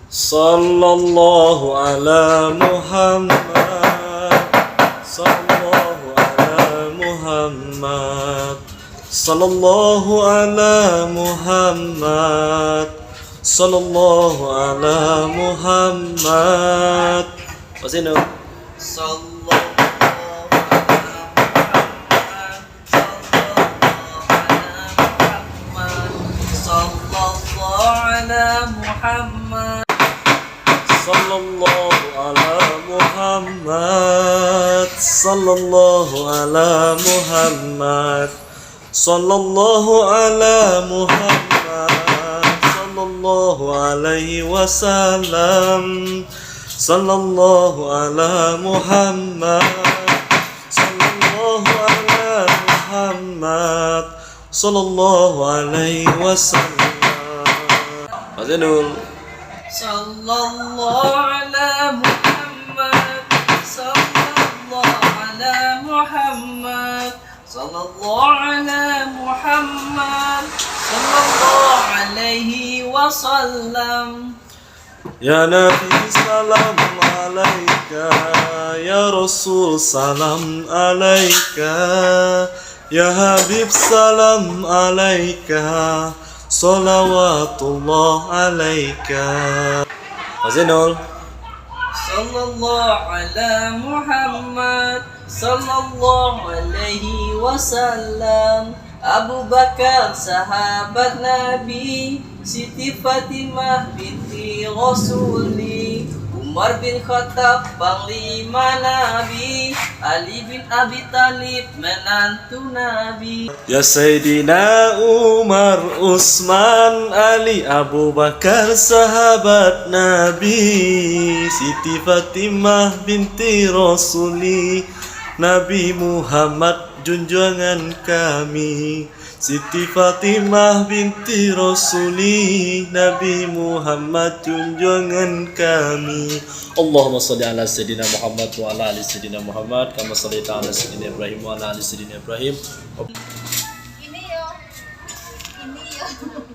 Sallallahu ala Muhammad. Sallallahu ala Muhammad. Sallallahu ala Muhammad. Sallallahu ala Muhammad. Pasino? Sallallahu ala Muhammad. Sallallahu ala Muhammad. Sallallahu ala Muhammad. Sallallahu ala Muhammad. Sallallahu alaihi wasallam. Sallallahu ala Muhammad. Sallallahu ala Muhammad. Sallallahu alaihi wasallam. Mas Enul. Sallallahu ala Muhammad. Sallallahu ala Muhammad. Sallallahu ala Muhammad. Sallallahu alaihi wasallam. Ya Nabi salam alaika, ya Rasul salam alaika, ya Habib salam alaika, salawatullah alaika. Mas Enul. Sallallahu ala Muhammad. Sallallahu alaihi wasallam. Abu Bakar sahabat Nabi, Siti Fatimah binti Rasuli, Umar bin Khattab panglima Nabi, Ali bin Abi Thalib menantu Nabi. Ya Sayyidina Umar, Utsman, Ali, Abu Bakar sahabat Nabi, Siti Fatimah binti Rasuli, Nabi Muhammad junjungan kami. Siti Fatimah binti Rasuli, Nabi Muhammad junjungan kami. Allahumma sholli ala Sayyidina Muhammad wa ala ali Sayyidina Muhammad kama shallaita ala Sayyidina Ibrahim wa ala ali Sayyidina Ibrahim.